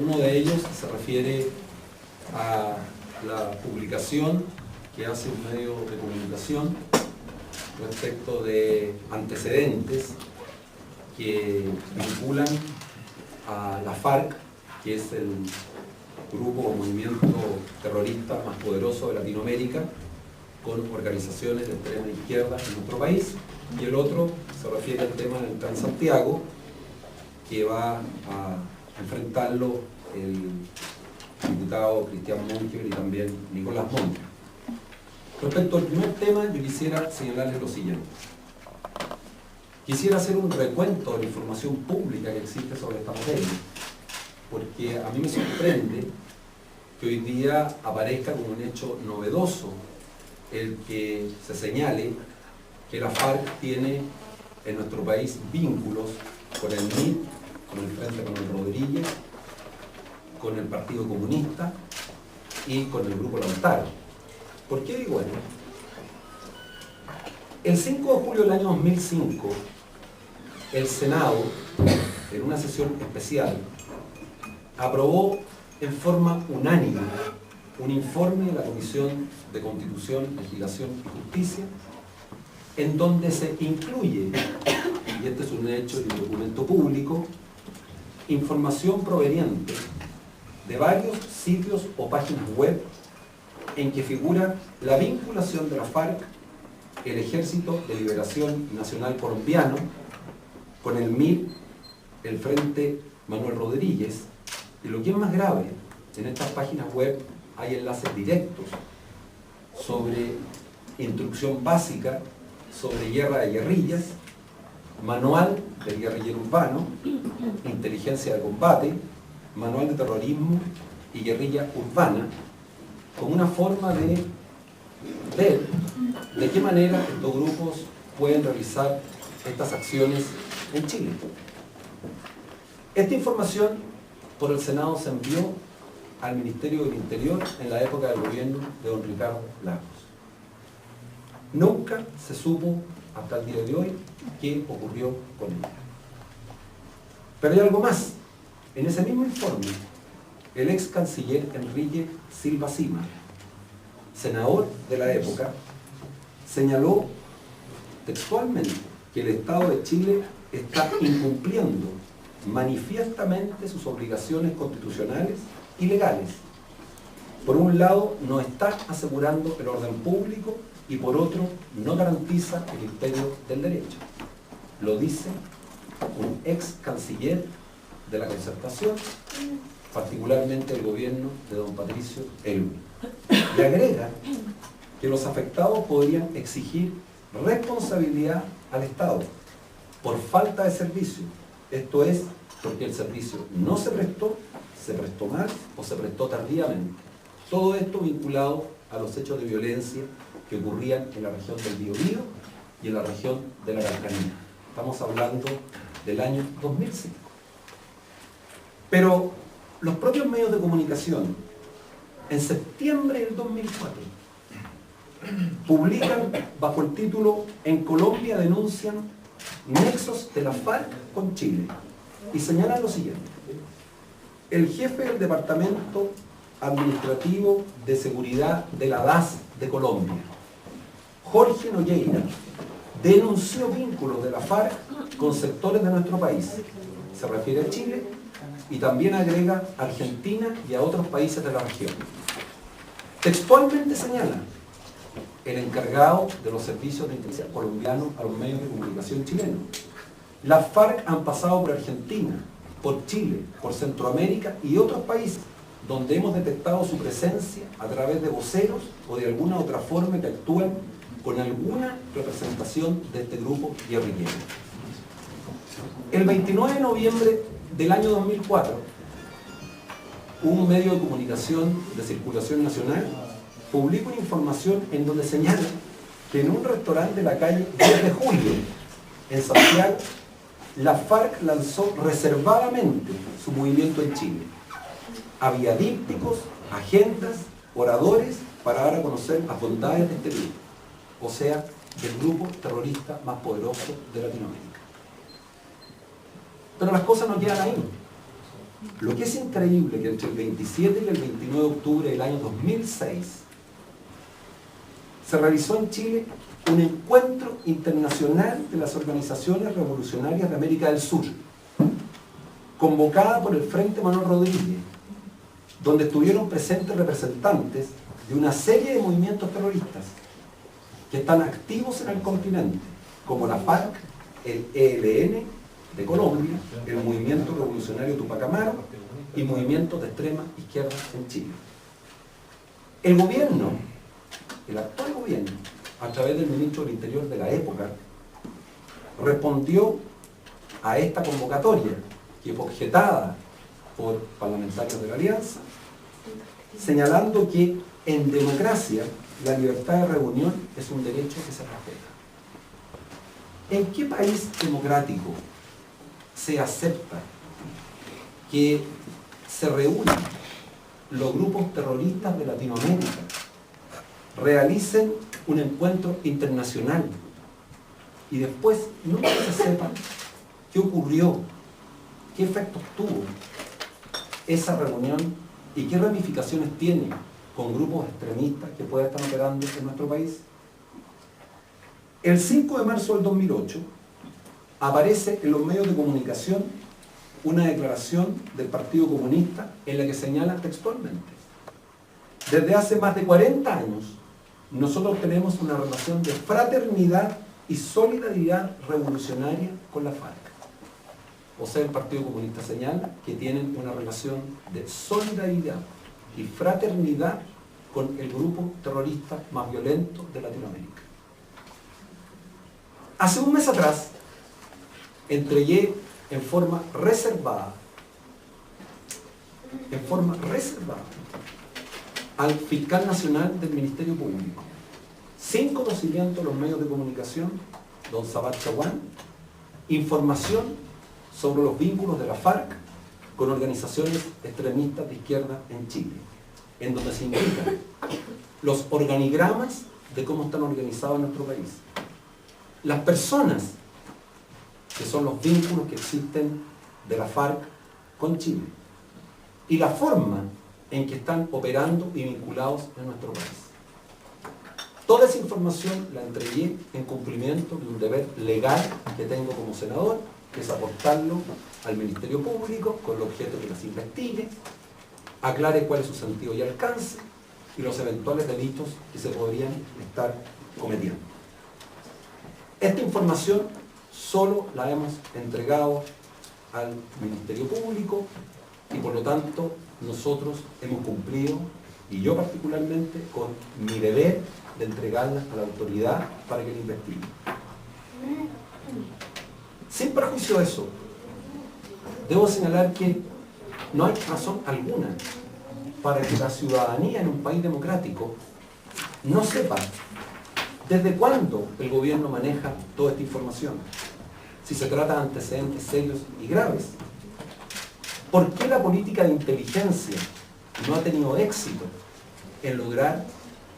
Uno de ellos se refiere a la publicación que hace un medio de comunicación respecto de antecedentes que vinculan a la FARC, que es el grupo o movimiento terrorista más poderoso de Latinoamérica, con organizaciones de extrema izquierda en nuestro país, y el otro se refiere al tema del Transantiago, que va a enfrentarlo el diputado Cristian Monge y también Nicolás Monge. Respecto al primer tema, yo quisiera señalarles lo siguiente. Quisiera hacer un recuento de la información pública que existe sobre esta materia, porque a mí me sorprende que hoy día aparezca como un hecho novedoso el que se señale que la FARC tiene en nuestro país vínculos con el MIR, con el Frente Manuel Rodríguez, con el Partido Comunista y con el Grupo Lautaro. ¿Por qué digo esto? El 5 de julio del año 2005, el Senado, en una sesión especial, aprobó en forma unánime un informe de la Comisión de Constitución, Legislación y Justicia, en donde se incluye, y este es un hecho y un documento público, información proveniente de varios sitios o páginas web en que figura la vinculación de la FARC, el Ejército de Liberación Nacional Colombiano, con el MIR, el Frente Manuel Rodríguez, y lo que es más grave, en estas páginas web hay enlaces directos sobre instrucción básica, sobre guerra de guerrillas, manual del guerrillero urbano, inteligencia de combate, manual de terrorismo y guerrilla urbana, como una forma de ver de qué manera estos grupos pueden realizar estas acciones en Chile. Esta información por el Senado se envió al Ministerio del Interior en la época del gobierno de don Ricardo Lagos. Nunca se supo hasta el día de hoy qué ocurrió con ella. Pero hay algo más. En ese mismo informe, el ex canciller Enrique Silva Sima, senador de la época, señaló textualmente que el Estado de Chile está incumpliendo manifiestamente sus obligaciones constitucionales y legales. Por un lado, no está asegurando el orden público y por otro, no garantiza el imperio del derecho. Lo dice un ex canciller de la Concertación, particularmente el gobierno de don Patricio Elwin. Y agrega que los afectados podrían exigir responsabilidad al Estado por falta de servicio. Esto es, porque el servicio no se prestó mal o se prestó tardíamente. Todo esto vinculado a los hechos de violencia que ocurrían en la región del Biobío y en la región de la Araucanía. Estamos hablando del año 2005. Pero los propios medios de comunicación, en septiembre del 2004, publican bajo el título "En Colombia denuncian nexos de la FARC con Chile", y señalan lo siguiente: el jefe del Departamento Administrativo de Seguridad de la DAS de Colombia, Jorge Nogueira, denunció vínculos de la FARC con sectores de nuestro país. Se refiere a Chile y también agrega a Argentina y a otros países de la región. Textualmente señala el encargado de los servicios de inteligencia colombianos a los medios de comunicación chilenos: las FARC han pasado por Argentina, por Chile, por Centroamérica y otros países donde hemos detectado su presencia a través de voceros o de alguna otra forma que actúan con alguna representación de este grupo guerrillero. El 29 de noviembre del año 2004, un medio de comunicación de circulación nacional publica una información en donde señala que en un restaurante de la calle 10 de julio, en Santiago, la FARC lanzó reservadamente su movimiento en Chile. Había dípticos, agendas, oradores para dar a conocer las bondades de este grupo, o sea, del grupo terrorista más poderoso de Latinoamérica. Pero las cosas no quedan ahí. Lo que es increíble que entre el 27 y el 29 de octubre del año 2006 se realizó en Chile un encuentro internacional de las organizaciones revolucionarias de América del Sur, convocada por el Frente Manuel Rodríguez, donde estuvieron presentes representantes de una serie de movimientos terroristas que están activos en el continente, como la FARC, el ELN de Colombia, el Movimiento Revolucionario Tupac Amaru y movimientos de extrema izquierda en Chile. El gobierno, el actual gobierno, a través del ministro del Interior de la época, respondió a esta convocatoria, que fue objetada por parlamentarios de la Alianza, señalando que en democracia la libertad de reunión es un derecho que se respeta. ¿En qué país democrático se acepta que se reúnan los grupos terroristas de Latinoamérica, realicen un encuentro internacional y después nunca se sepa qué ocurrió, qué efectos tuvo esa reunión y qué ramificaciones tiene con grupos extremistas que puedan estar operando en nuestro país? El 5 de marzo del 2008 aparece en los medios de comunicación una declaración del Partido Comunista en la que señala textualmente: desde hace más de 40 años nosotros tenemos una relación de fraternidad y solidaridad revolucionaria con la FARC. O sea, el Partido Comunista señala que tienen una relación de solidaridad y fraternidad con el grupo terrorista más violento de Latinoamérica. Hace un mes atrás entregué en forma reservada al fiscal nacional del Ministerio Público, sin conocimiento de los medios de comunicación, don Sabat Chaguán, información sobre los vínculos de la FARC con organizaciones extremistas de izquierda en Chile, en donde se indican los organigramas de cómo están organizados en nuestro país, las personas que son los vínculos que existen de la FARC con Chile y la forma en que están operando y vinculados en nuestro país. Toda esa información la entregué en cumplimiento de un deber legal que tengo como senador, que es aportarlo al Ministerio Público con el objeto de que las investigue, aclare cuál es su sentido y alcance y los eventuales delitos que se podrían estar cometiendo. Esta información solo la hemos entregado al Ministerio Público y por lo tanto nosotros hemos cumplido, y yo particularmente, con mi deber de entregarla a la autoridad para que la investigue. Sin perjuicio de eso, debo señalar que no hay razón alguna para que la ciudadanía en un país democrático no sepa desde cuándo el gobierno maneja toda esta información, si se trata de antecedentes serios y graves. ¿Por qué la política de inteligencia no ha tenido éxito en lograr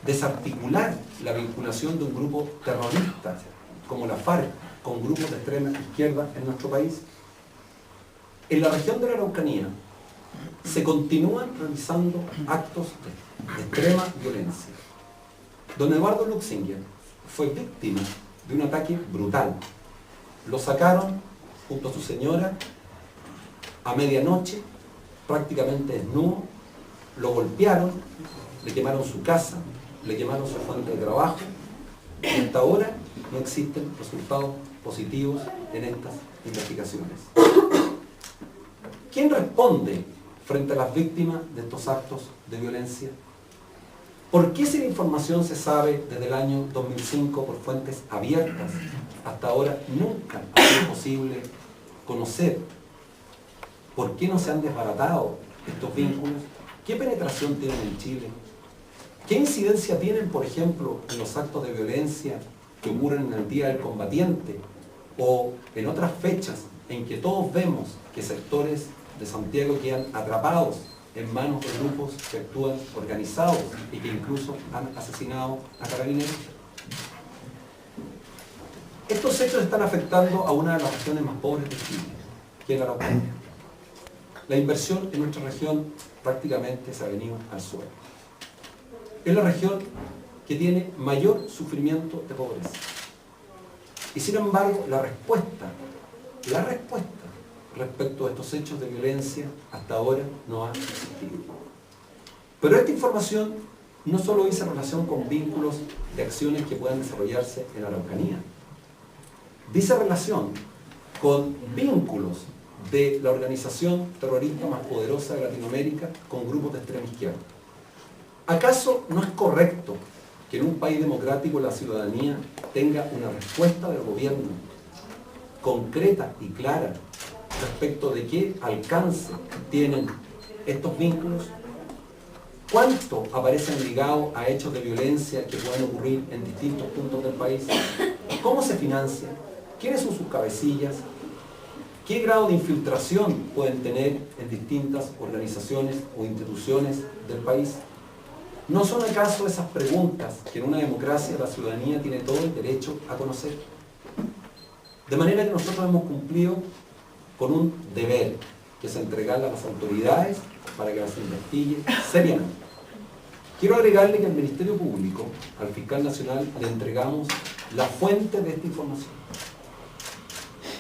desarticular la vinculación de un grupo terrorista como la FARC con grupos de extrema izquierda en nuestro país? En la región de la Araucanía se continúan realizando actos de extrema violencia. Don Eduardo Luxinger fue víctima de un ataque brutal. Lo sacaron junto a su señora a medianoche, prácticamente desnudo, lo golpearon, le quemaron su casa, le quemaron su fuente de trabajo, y hasta ahora no existen resultados positivos en estas investigaciones. ¿Quién responde frente a las víctimas de estos actos de violencia? ¿Por qué si la información se sabe desde el año 2005 por fuentes abiertas, hasta ahora nunca ha sido posible conocer por qué no se han desbaratado estos vínculos? ¿Qué penetración tienen en Chile? ¿Qué incidencia tienen, por ejemplo, en los actos de violencia que ocurren en el Día del Combatiente o en otras fechas en que todos vemos que sectores de Santiago quedan atrapados en manos de grupos que actúan organizados y que incluso han asesinado a carabineros? Estos hechos están afectando a una de las regiones más pobres de Chile, que es la Araucanía. la inversión en nuestra región prácticamente se ha venido al suelo. Es la región que tiene mayor sufrimiento de pobreza. Y sin embargo, la respuesta respecto a estos hechos de violencia hasta ahora no ha existido. Pero esta información no solo dice relación con vínculos de acciones que puedan desarrollarse en la Araucanía, dice relación con vínculos de la organización terrorista más poderosa de Latinoamérica con grupos de extrema izquierda. ¿Acaso no es correcto que en un país democrático la ciudadanía tenga una respuesta del gobierno concreta y clara respecto de qué alcance tienen estos vínculos? ¿Cuánto aparecen ligados a hechos de violencia que pueden ocurrir en distintos puntos del país? ¿Cómo se financia? ¿Quiénes son sus cabecillas? ¿Qué grado de infiltración pueden tener en distintas organizaciones o instituciones del país? ¿No son acaso esas preguntas que en una democracia la ciudadanía tiene todo el derecho a conocer? De manera que nosotros hemos cumplido con un deber, que es entregarla a las autoridades para que las investigue seriamente. Quiero agregarle que al Ministerio Público, al Fiscal Nacional, le entregamos la fuente de esta información.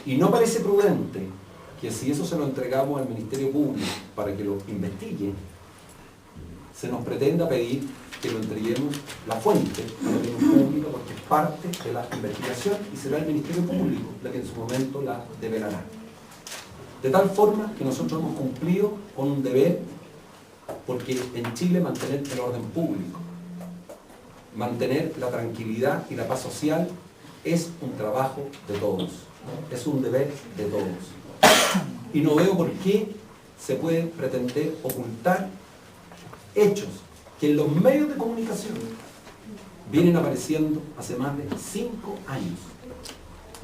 Y no parece prudente que si eso se lo entregamos al Ministerio Público para que lo investigue, se nos pretenda pedir que lo entreguemos la fuente a la opinión pública, porque es parte de la investigación y será el Ministerio Público la que en su momento la develará. De tal forma que nosotros hemos cumplido con un deber, porque en Chile mantener el orden público, mantener la tranquilidad y la paz social es un trabajo de todos, es un deber de todos. Y no veo por qué se puede pretender ocultar hechos que en los medios de comunicación vienen apareciendo hace más de 5 años.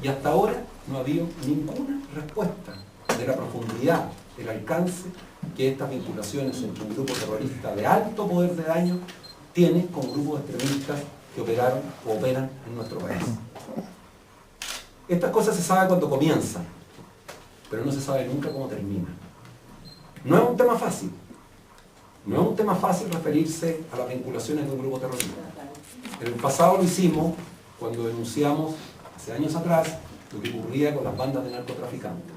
Y hasta ahora no ha habido ninguna respuesta de la profundidad, el alcance que estas vinculaciones entre un grupo terrorista de alto poder de daño tiene con grupos extremistas que operaron o operan en nuestro país. Estas cosas se saben cuando comienzan, pero no se sabe nunca cómo termina. No es un tema fácil. No es un tema fácil referirse a las vinculaciones de un grupo terrorista. En el pasado lo hicimos cuando denunciamos, hace años atrás, lo que ocurría con las bandas de narcotraficantes.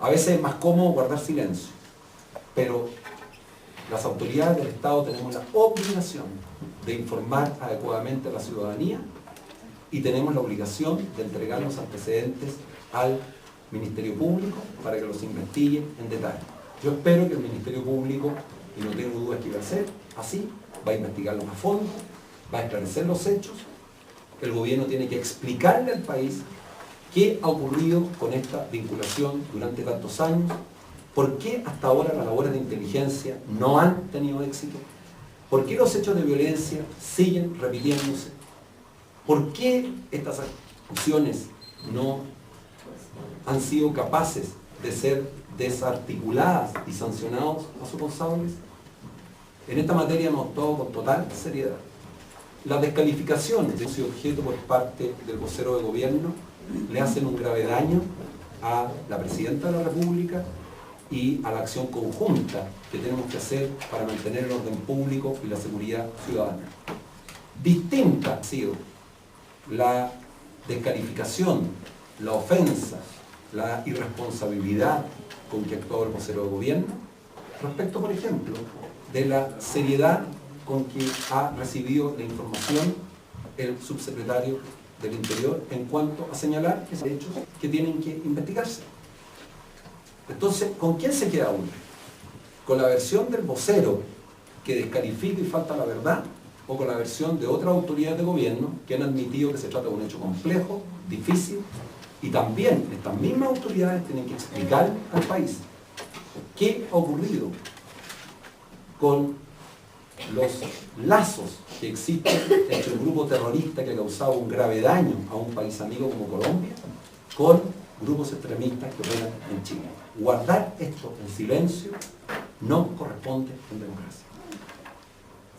A veces es más cómodo guardar silencio, pero las autoridades del Estado tenemos la obligación de informar adecuadamente a la ciudadanía y tenemos la obligación de entregar los antecedentes al Ministerio Público para que los investigue en detalle. Yo espero que el Ministerio Público, y no tengo dudas que va a ser así, va a investigarlos a fondo, va a esclarecer los hechos. El gobierno tiene que explicarle al país qué ha ocurrido con esta vinculación durante tantos años, por qué hasta ahora las labores de inteligencia no han tenido éxito, por qué los hechos de violencia siguen repitiéndose, por qué estas acciones no han sido capaces de ser desarticuladas y sancionados los responsables. En esta materia hemos actuado con total seriedad. Las descalificaciones de ese objeto por parte del vocero de gobierno le hacen un grave daño a la Presidenta de la República y a la acción conjunta que tenemos que hacer para mantener el orden público y la seguridad ciudadana. Distinta ha sido la descalificación, la ofensa, la irresponsabilidad con que actuó el vocero de gobierno respecto, por ejemplo, de la seriedad con que ha recibido la información el subsecretario del Interior en cuanto a señalar esos hechos que tienen que investigarse. Entonces, ¿con quién se queda uno? ¿Con la versión del vocero que descalifica y falta la verdad? ¿O con la versión de otras autoridades de gobierno que han admitido que se trata de un hecho complejo, difícil? Y también estas mismas autoridades tienen que explicar al país qué ha ocurrido con los lazos que existen entre un grupo terrorista que ha causado un grave daño a un país amigo como Colombia con grupos extremistas que operan en Chile. Guardar esto en silencio no corresponde en democracia.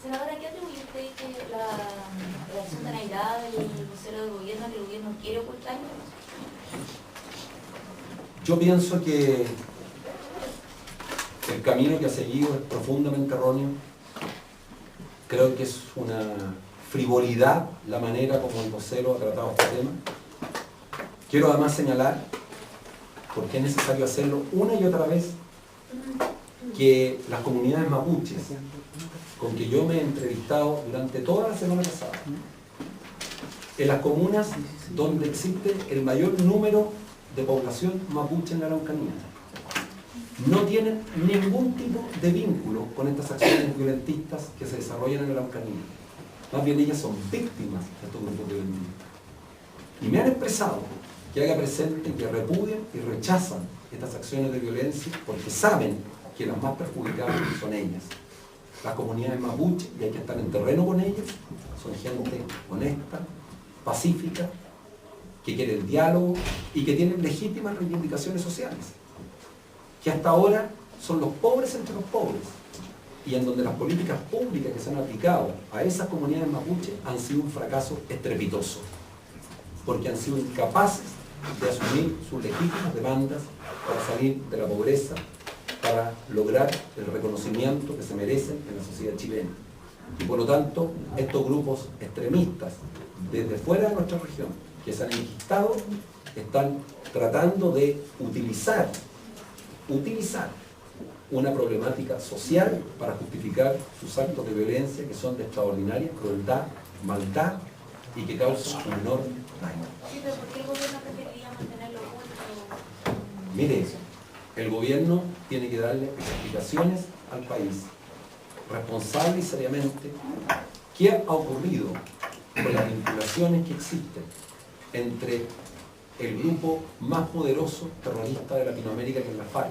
Senadora, ¿qué atribuye usted que la acción tan airada del vocero del gobierno, que el gobierno quiere ocultarlo? Yo pienso que El camino que ha seguido es profundamente erróneo. Creo que es una frivolidad la manera como el vocero ha tratado este tema. Quiero además señalar, porque es necesario hacerlo una y otra vez, que las comunidades mapuches, con que yo me he entrevistado durante toda la semana pasada, en las comunas donde existe el mayor número de población mapuche en la Araucanía, no tienen ningún tipo de vínculo con estas acciones violentistas que se desarrollan en la Araucanía. Más bien ellas son víctimas de estos grupos violentistas. Y me han expresado que haga presente que repudian y rechazan estas acciones de violencia porque saben que las más perjudicadas son ellas. Las comunidades mapuche, y hay que estar en terreno con ellas, son gente honesta, pacífica, que quiere el diálogo y que tienen legítimas reivindicaciones sociales, que hasta ahora son los pobres entre los pobres, y en donde las políticas públicas que se han aplicado a esas comunidades mapuche han sido un fracaso estrepitoso, porque han sido incapaces de asumir sus legítimas demandas para salir de la pobreza, para lograr el reconocimiento que se merecen en la sociedad chilena. Y por lo tanto, estos grupos extremistas, desde fuera de nuestra región, que se han enquistado, están tratando de utilizar una problemática social para justificar sus actos de violencia que son de extraordinaria crueldad, maldad y que causan un enorme daño. Sí, pero ¿por qué el gobierno preferiría mantenerlo oculto? Mire, el gobierno tiene que darle explicaciones al país, responsable y seriamente, qué ha ocurrido con las vinculaciones que existen entre el grupo más poderoso terrorista de Latinoamérica, que es la FARC,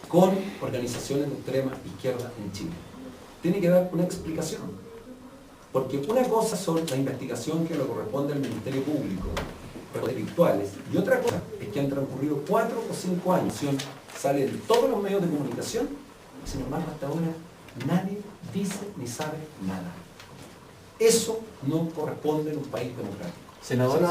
con organizaciones de extrema izquierda en Chile. Tiene que dar una explicación, porque una cosa son la investigación que le corresponde al Ministerio Público, virtuales, y otra cosa es que han transcurrido 4 o 5 años, sale en todos los medios de comunicación, y sin embargo hasta ahora nadie dice ni sabe nada. Eso no corresponde en un país democrático. Senadora.